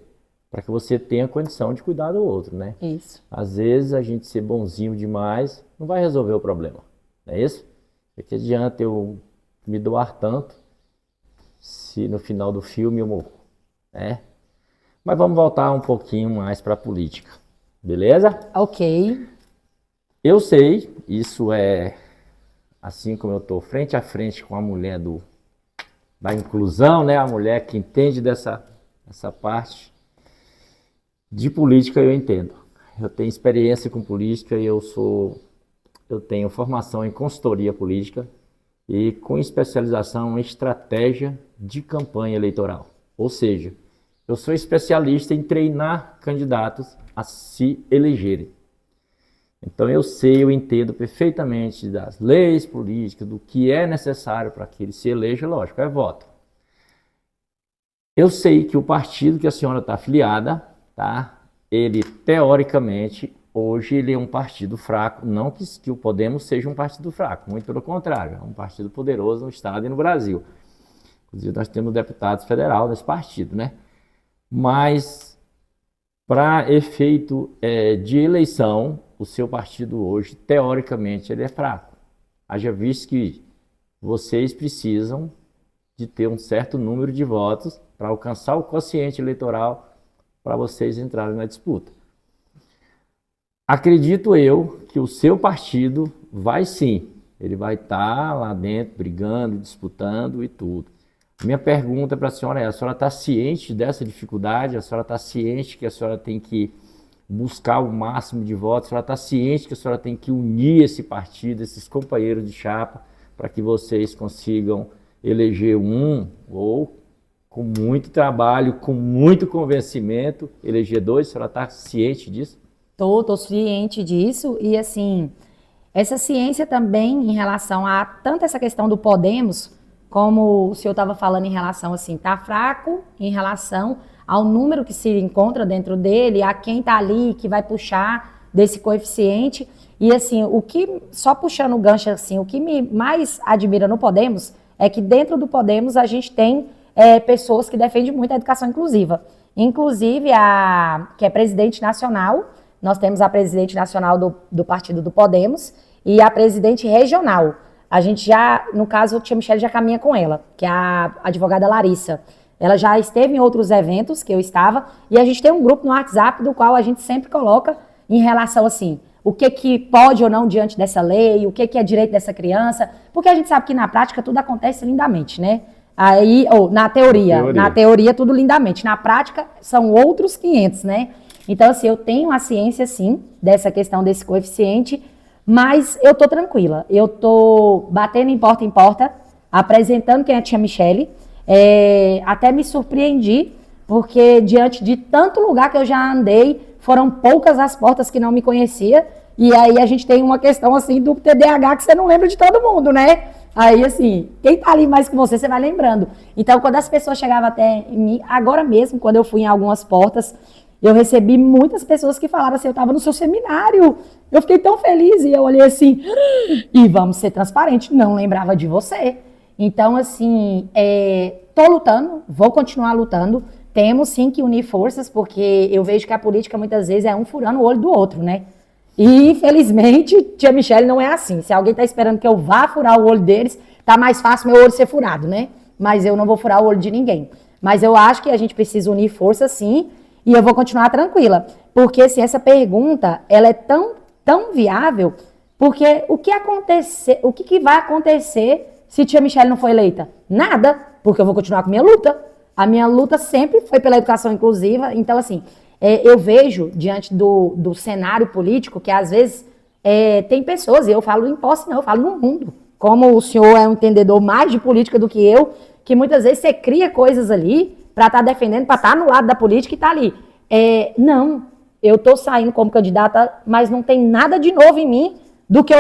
A: para que você tenha condição de cuidar do outro, né?
B: Isso.
A: Às vezes a gente ser bonzinho demais não vai resolver o problema, não é isso? É que adianta eu me doar tanto se no final do filme eu morro, né? Mas vamos voltar um pouquinho mais para a política, beleza?
B: Ok.
A: Eu sei, isso é assim como eu estou frente a frente com a mulher da inclusão, né? A mulher que entende dessa parte de política, eu entendo. Eu tenho experiência com política e eu tenho formação em consultoria política e com especialização em estratégia de campanha eleitoral. Ou seja, eu sou especialista em treinar candidatos a se elegerem. Então eu sei, eu entendo perfeitamente das leis políticas, do que é necessário para que ele se eleja, lógico, é voto. Eu sei que o partido que a senhora está afiliada, tá? Ele, teoricamente, hoje ele é um partido fraco, não que o Podemos seja um partido fraco, muito pelo contrário, é um partido poderoso no Estado e no Brasil. Inclusive nós temos deputados federais desse partido, né? Mas, para efeito de eleição, o seu partido hoje, teoricamente, ele é fraco. Haja visto que vocês precisam de ter um certo número de votos para alcançar o quociente eleitoral para vocês entrarem na disputa. Acredito eu que o seu partido vai sim, ele vai estar lá dentro brigando, disputando e tudo. Minha pergunta para a senhora é, a senhora está ciente dessa dificuldade? A senhora está ciente que a senhora tem que buscar o máximo de votos? A senhora está ciente que a senhora tem que unir esse partido, esses companheiros de chapa, para que vocês consigam eleger um ou, com muito trabalho, com muito convencimento, eleger dois? A senhora está ciente disso?
B: Tô ciente disso e assim, essa ciência também em relação a tanto essa questão do Podemos, como o senhor estava falando em relação assim, tá fraco em relação ao número que se encontra dentro dele, a quem tá ali que vai puxar desse coeficiente. E assim, o que, só puxando o gancho assim, o que me mais admira no Podemos é que dentro do Podemos a gente tem pessoas que defendem muito a educação inclusiva. Inclusive que é presidente nacional, nós temos a presidente nacional do partido do Podemos e a presidente regional. A gente já, no caso, a tia Michele já caminha com ela, que é a advogada Larissa. Ela já esteve em outros eventos que eu estava, e a gente tem um grupo no WhatsApp do qual a gente sempre coloca em relação assim, o que pode ou não diante dessa lei, o que é direito dessa criança, porque a gente sabe que na prática tudo acontece lindamente, né? Aí, ou na teoria tudo lindamente, na prática são outros 500, né? Então assim, eu tenho a ciência sim, dessa questão desse coeficiente, mas eu tô tranquila, eu tô batendo em porta, apresentando quem é a tia Michele, até me surpreendi, porque diante de tanto lugar que eu já andei, foram poucas as portas que não me conhecia, e aí a gente tem uma questão assim do TDAH que você não lembra de todo mundo, né? Aí assim, quem tá ali mais que você vai lembrando. Então quando as pessoas chegavam até em mim, agora mesmo, quando eu fui em algumas portas, eu recebi muitas pessoas que falaram assim, eu estava no seu seminário, eu fiquei tão feliz, e eu olhei assim, e vamos ser transparentes, não lembrava de você. Então, assim, tô lutando, vou continuar lutando, temos sim que unir forças, porque eu vejo que a política muitas vezes é um furando o olho do outro, né? E, infelizmente, tia Michele não é assim. Se alguém tá esperando que eu vá furar o olho deles, tá mais fácil meu olho ser furado, né? Mas eu não vou furar o olho de ninguém. Mas eu acho que a gente precisa unir forças sim, e eu vou continuar tranquila, porque assim, essa pergunta, ela é tão viável, porque o que vai acontecer se tia Michele não for eleita? Nada, porque eu vou continuar com minha luta. A minha luta sempre foi pela educação inclusiva, então assim, eu vejo diante do cenário político que às vezes tem pessoas, e eu falo em posse não, eu falo no mundo, como o senhor é um entendedor mais de política do que eu, que muitas vezes você cria coisas ali para estar defendendo, para estar no lado da política e tá ali. Não, eu estou saindo como candidata, mas não tem nada de novo em mim do que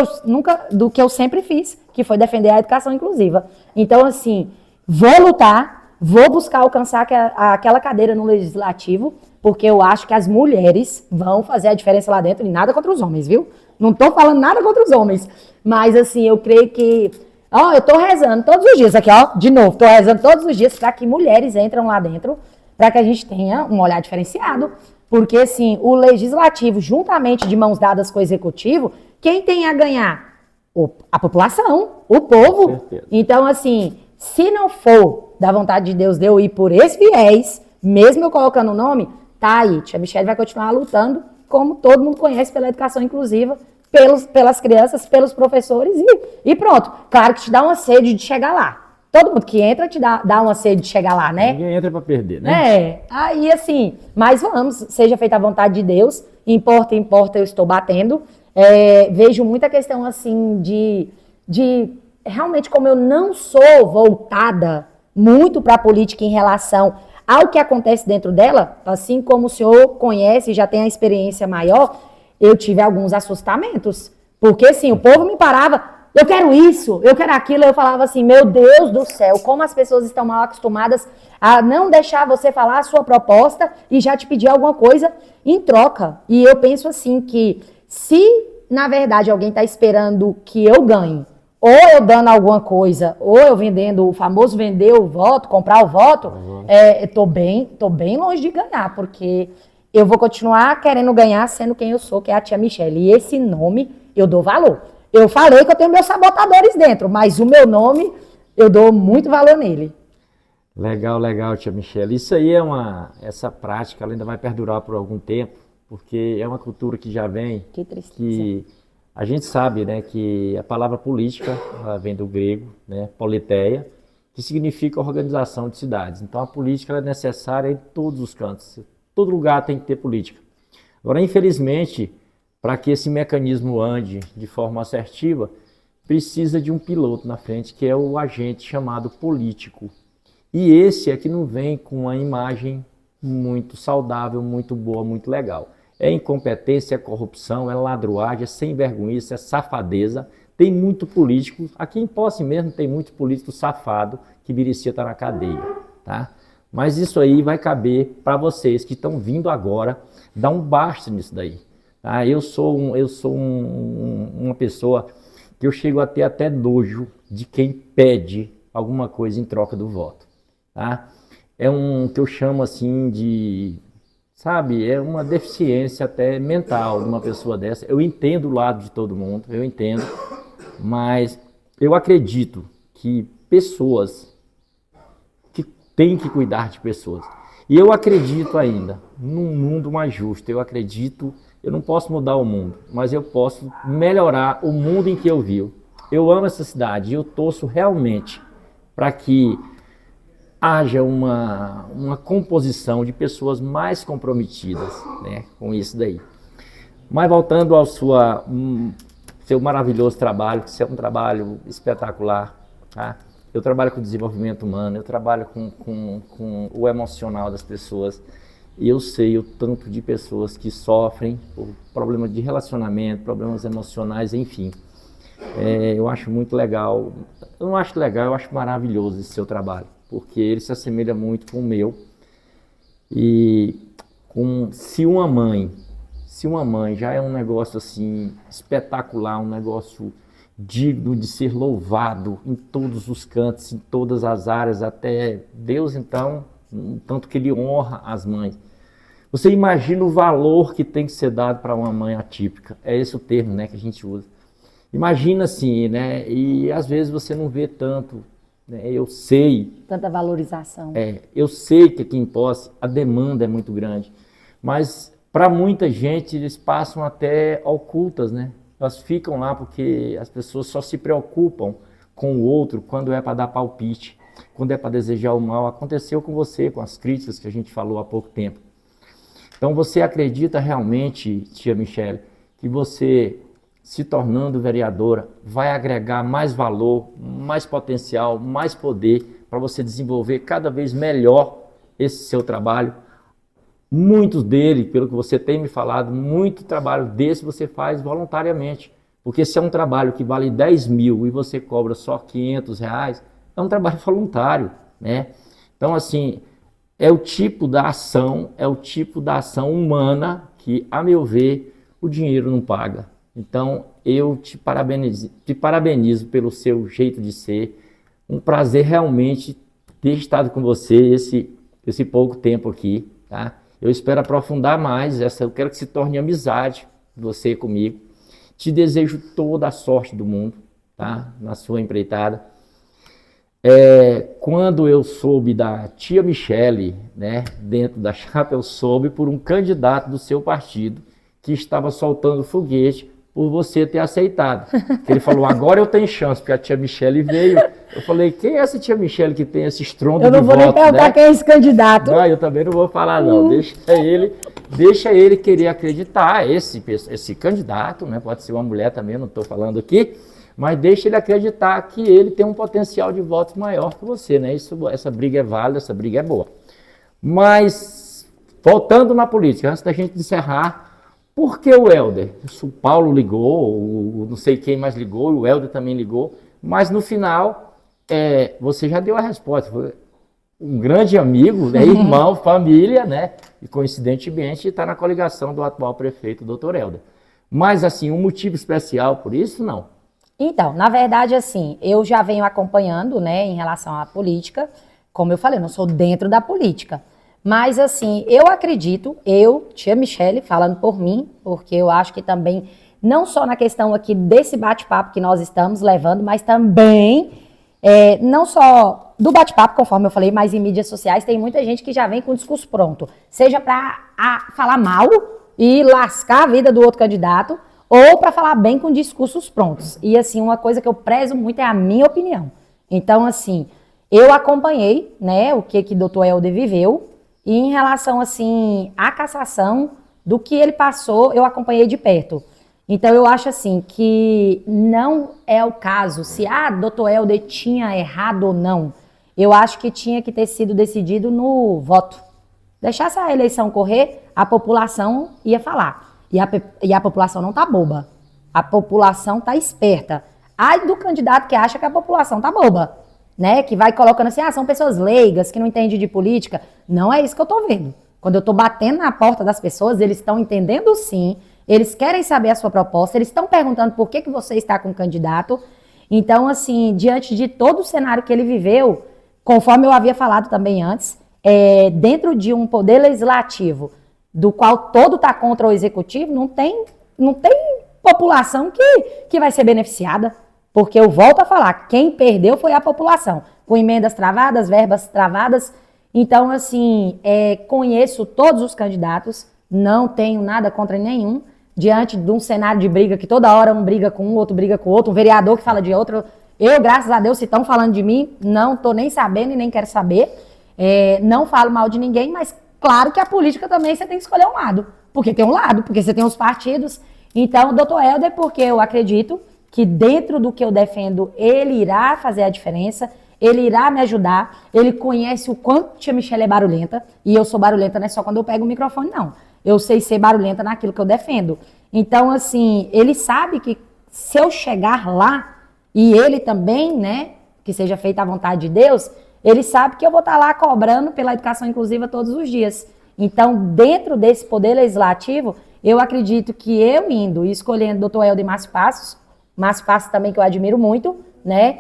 B: eu sempre fiz, que foi defender a educação inclusiva. Então, assim, vou lutar, vou buscar alcançar aquela cadeira no legislativo, porque eu acho que as mulheres vão fazer a diferença lá dentro, e nada contra os homens, viu? Não tô falando nada contra os homens. Mas, assim, eu creio que... Ó, eu tô rezando todos os dias aqui, ó. De novo, tô rezando todos os dias para que mulheres entrem lá dentro, para que a gente tenha um olhar diferenciado. Porque, assim, o legislativo, juntamente de mãos dadas com o executivo, quem tem a ganhar? A população, o povo. Então, assim, se não for da vontade de Deus de eu ir por esse viés, mesmo eu colocando o nome, tá aí. Tia Michele vai continuar lutando, como todo mundo conhece, pela educação inclusiva, pelas crianças, pelos professores e pronto. Claro que te dá uma sede de chegar lá. Todo mundo que entra te dá uma sede de chegar lá, né?
A: Ninguém entra para perder, né?
B: Aí assim, mas vamos, seja feita a vontade de Deus, importa, eu estou batendo. Vejo muita questão assim de realmente como eu não sou voltada muito para a política em relação ao que acontece dentro dela, assim como o senhor conhece e já tem a experiência maior, eu tive alguns assustamentos. Porque assim, o povo me parava, eu quero isso, eu quero aquilo, eu falava assim, meu Deus do céu, como as pessoas estão mal acostumadas a não deixar você falar a sua proposta e já te pedir alguma coisa em troca. E eu penso assim que se, na verdade, alguém está esperando que eu ganhe, ou eu dando alguma coisa, ou eu vendendo, o famoso vender o voto, comprar o voto, tô bem longe de ganhar, porque eu vou continuar querendo ganhar sendo quem eu sou, que é a tia Michele. E esse nome eu dou valor. Eu falei que eu tenho meus sabotadores dentro, mas o meu nome, eu dou muito valor nele.
A: Legal, tia Michele. Isso aí essa prática ela ainda vai perdurar por algum tempo, porque é uma cultura que já vem,
B: Que tristeza.
A: que a gente sabe, né, que a palavra política, ela vem do grego, né, politeia, que significa organização de cidades. Então a política ela é necessária em todos os cantos, todo lugar tem que ter política. Agora, infelizmente, para que esse mecanismo ande de forma assertiva, precisa de um piloto na frente, que é o agente chamado político. E esse é que não vem com uma imagem muito saudável, muito boa, muito legal. É incompetência, é corrupção, é ladruagem, é sem vergonhice, é safadeza. Tem muito político, aqui em Posse mesmo tem muito político safado que merecia estar na cadeia, tá? Mas isso aí vai caber para vocês que estão vindo agora, dar um basta nisso daí. Tá? Eu sou uma pessoa que eu chego a ter até nojo de quem pede alguma coisa em troca do voto. Tá? É um que eu chamo assim de, sabe, é uma deficiência até mental de uma pessoa dessa. Eu entendo o lado de todo mundo, eu entendo, mas eu acredito que pessoas que têm que cuidar de pessoas. E eu acredito ainda num mundo mais justo, eu não posso mudar o mundo, mas eu posso melhorar o mundo em que eu vivo. Eu amo essa cidade e eu torço realmente para que haja uma composição de pessoas mais comprometidas, né, com isso daí. Mas voltando ao seu maravilhoso trabalho, que é um trabalho espetacular, tá? Eu trabalho com desenvolvimento humano, eu trabalho com o emocional das pessoas e eu sei o tanto de pessoas que sofrem por problemas de relacionamento, problemas emocionais, enfim. Eu acho muito legal, eu não acho legal, eu acho maravilhoso esse seu trabalho, porque ele se assemelha muito com o meu. E se uma mãe já é um negócio assim espetacular, um negócio digno de ser louvado em todos os cantos, em todas as áreas, até Deus então, tanto que ele honra as mães. Você imagina o valor que tem que ser dado para uma mãe atípica, é esse o termo, né, que a gente usa. Imagina assim, né, e às vezes você não vê tanto, né, eu sei.
B: Tanta valorização.
A: Eu sei que aqui em Posse a demanda é muito grande, mas para muita gente eles passam até ocultas, né? Elas ficam lá porque as pessoas só se preocupam com o outro quando é para dar palpite, quando é para desejar o mal. Aconteceu com você, com as críticas que a gente falou há pouco tempo. Então você acredita realmente, tia Michele, que você, se tornando vereadora, vai agregar mais valor, mais potencial, mais poder para você desenvolver cada vez melhor esse seu trabalho? Muitos dele, pelo que você tem me falado, muito trabalho desse você faz voluntariamente. Porque se é um trabalho que vale 10 mil e você cobra só 500 reais, é um trabalho voluntário, né? Então, assim, é o tipo da ação humana que, a meu ver, o dinheiro não paga. Então, eu te parabenizo pelo seu jeito de ser. Um prazer realmente ter estado com você esse pouco tempo aqui, tá? Eu espero aprofundar mais eu quero que se torne amizade, você comigo. Te desejo toda a sorte do mundo, tá? Na sua empreitada. Quando eu soube da tia Michele, né, dentro da chapa, eu soube por um candidato do seu partido que estava soltando foguete por você ter aceitado. Ele falou, agora eu tenho chance, porque a tia Michele veio. Eu falei, quem é essa tia Michele que tem esse estrondo de voto?
B: Eu não vou nem perguntar, né? Quem é esse candidato.
A: Não, eu também não vou falar, não. Deixa ele querer acreditar, esse candidato, né? Pode ser uma mulher também, não estou falando aqui, mas deixa ele acreditar que ele tem um potencial de votos maior que você, né? Essa briga é válida, essa briga é boa. Mas, voltando na política, antes da gente encerrar, por que o Helder? O Paulo ligou, não sei quem mais ligou, o Helder também ligou, mas no final, você já deu a resposta. Foi um grande amigo, né, irmão, família, né? E coincidentemente está na coligação do atual prefeito, Dr. Helder. Mas, assim, um motivo especial por isso, não?
B: Então, na verdade, assim, eu já venho acompanhando, né, em relação à política. Como eu falei, eu não sou dentro da política. Mas, assim, eu acredito, tia Michele, falando por mim, porque eu acho que também, não só na questão aqui desse bate-papo que nós estamos levando, mas também, não só do bate-papo, conforme eu falei, mas em mídias sociais, tem muita gente que já vem com o discurso pronto. Seja para falar mal e lascar a vida do outro candidato, ou para falar bem com discursos prontos. E, assim, uma coisa que eu prezo muito é a minha opinião. Então, assim, eu acompanhei, né, o que Dr. Helder viveu. E em relação, assim, à cassação, do que ele passou, eu acompanhei de perto. Então, eu acho, assim, que não é o caso se Dr. Helder tinha errado ou não. Eu acho que tinha que ter sido decidido no voto. Deixasse a eleição correr, a população ia falar. E a população não tá boba. A população tá esperta. Ai do candidato que acha que a população tá boba. Né, que vai colocando assim, são pessoas leigas, que não entendem de política. Não é isso que eu tô vendo. Quando eu tô batendo na porta das pessoas, eles estão entendendo sim, eles querem saber a sua proposta, eles estão perguntando por que você está com o candidato. Então, assim, diante de todo o cenário que ele viveu, conforme eu havia falado também antes, dentro de um poder legislativo, do qual todo está contra o executivo, não tem população que vai ser beneficiada. Porque eu volto a falar, quem perdeu foi a população, com emendas travadas, verbas travadas. Então, assim, conheço todos os candidatos, não tenho nada contra nenhum, diante de um cenário de briga que toda hora um briga com um, outro briga com o outro, um vereador que fala de outro. Eu, graças a Deus, se estão falando de mim, não estou nem sabendo e nem quero saber. Não falo mal de ninguém, mas claro que a política também você tem que escolher um lado. Porque tem um lado, porque você tem os partidos. Então, o doutor Helder, porque eu acredito que dentro do que eu defendo, ele irá fazer a diferença, ele irá me ajudar, ele conhece o quanto tia Michele é barulhenta, e eu sou barulhenta não é só quando eu pego o microfone, não. Eu sei ser barulhenta naquilo que eu defendo. Então, assim, ele sabe que se eu chegar lá, e ele também, né, que seja feita a vontade de Deus, ele sabe que eu vou estar lá cobrando pela educação inclusiva todos os dias. Então, dentro desse poder legislativo, eu acredito que eu indo e escolhendo o Dr. Helder e Márcio Passos também, que eu admiro muito, né?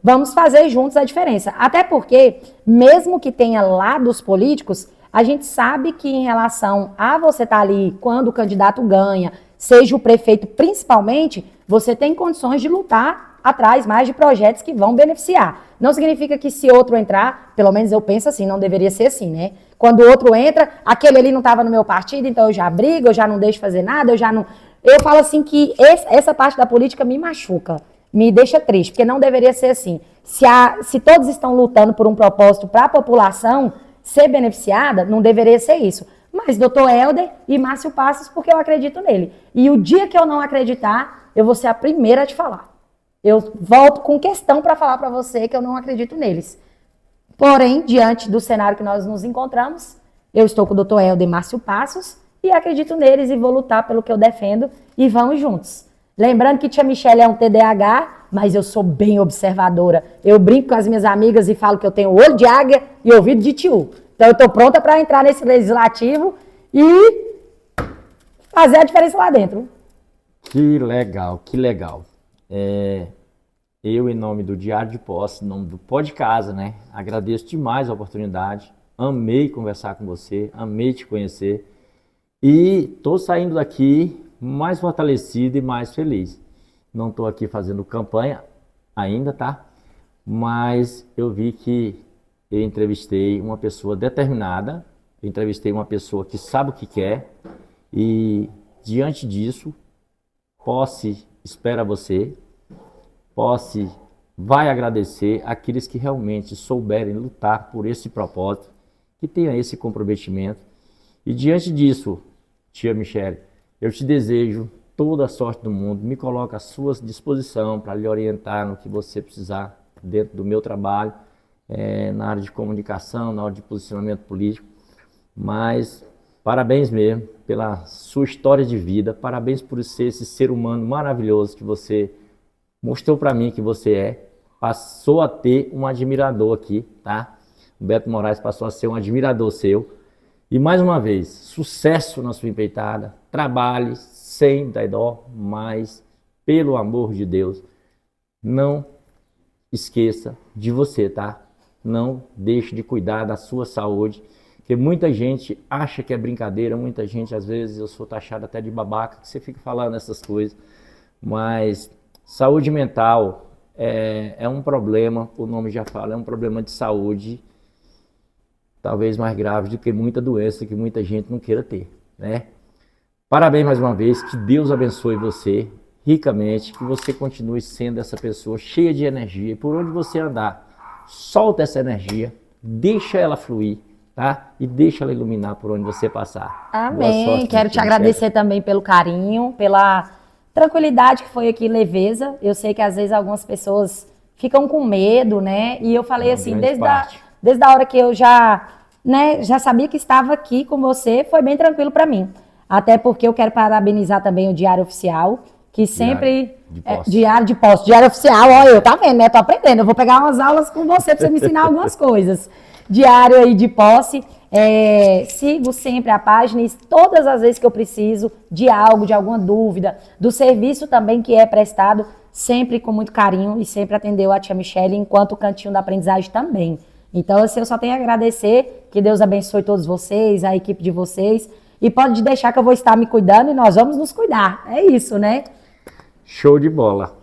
B: Vamos fazer juntos a diferença. Até porque, mesmo que tenha lados políticos, a gente sabe que em relação a você estar ali, quando o candidato ganha, seja o prefeito principalmente, você tem condições de lutar atrás mais de projetos que vão beneficiar. Não significa que se outro entrar, pelo menos eu penso assim, não deveria ser assim, né? Quando o outro entra, aquele ali não estava no meu partido, então eu já brigo, eu já não deixo fazer nada, eu já não... Eu falo assim que essa parte da política me machuca, me deixa triste, porque não deveria ser assim. Se todos estão lutando por um propósito para a população ser beneficiada, não deveria ser isso. Mas Dr. Helder e Márcio Passos, porque eu acredito nele. E o dia que eu não acreditar, eu vou ser a primeira a te falar. Eu volto com questão para falar para você que eu não acredito neles. Porém, diante do cenário que nós nos encontramos, eu estou com o Dr. Helder e Márcio Passos, e acredito neles e vou lutar pelo que eu defendo e vamos juntos. Lembrando que tia Michele é um TDAH, mas eu sou bem observadora. Eu brinco com as minhas amigas e falo que eu tenho olho de águia e ouvido de tio. Então eu estou pronta para entrar nesse legislativo e fazer a diferença lá dentro.
A: Que legal, que legal. Eu, em nome do Diário de Posse, em nome do Pó de Casa, né? Agradeço demais a oportunidade. Amei conversar com você, amei te conhecer. E tô saindo daqui mais fortalecido e mais feliz. Não tô aqui fazendo campanha ainda, tá? Mas eu vi que eu entrevistei uma pessoa determinada, eu entrevistei uma pessoa que sabe o que quer e, diante disso, Posse espera você, Posse vai agradecer aqueles que realmente souberem lutar por esse propósito, que tenham esse comprometimento. E diante disso, tia Michele, eu te desejo toda a sorte do mundo, me coloco à sua disposição para lhe orientar no que você precisar dentro do meu trabalho, na área de comunicação, na área de posicionamento político. Mas parabéns mesmo pela sua história de vida, parabéns por ser esse ser humano maravilhoso que você mostrou para mim que você é, passou a ter um admirador aqui, tá? O Beto Moraes passou a ser um admirador seu. E mais uma vez, sucesso na sua empreitada, trabalhe sem dar dó, mas pelo amor de Deus, não esqueça de você, tá? Não deixe de cuidar da sua saúde, porque muita gente acha que é brincadeira, muita gente, às vezes, eu sou taxado até de babaca, que você fica falando essas coisas, mas saúde mental é um problema, o nome já fala, é um problema de saúde, talvez mais grave do que muita doença que muita gente não queira ter, né? Parabéns mais uma vez, que Deus abençoe você ricamente, que você continue sendo essa pessoa cheia de energia e por onde você andar, solta essa energia, deixa ela fluir, tá? E deixa ela iluminar por onde você passar.
B: Amém. Quero te agradecer também pelo carinho, pela tranquilidade que foi aqui, leveza. Eu sei que às vezes algumas pessoas ficam com medo, né? E eu falei assim, desde a hora que eu já sabia que estava aqui com você, foi bem tranquilo para mim. Até porque eu quero parabenizar também o Diário Oficial, que sempre... Diário de Posse. Diário Oficial, ó, eu, tá vendo, né? Tô aprendendo. Eu vou pegar umas aulas com você para você me ensinar algumas coisas. Diário aí de Posse. Sigo sempre a página e todas as vezes que eu preciso de algo, de alguma dúvida, do serviço também que é prestado, sempre com muito carinho e sempre atendeu a tia Michele enquanto o Cantinho da Aprendizagem também. Então, assim, eu só tenho a agradecer, que Deus abençoe todos vocês, a equipe de vocês, e pode deixar que eu vou estar me cuidando e nós vamos nos cuidar. É isso, né?
A: Show de bola.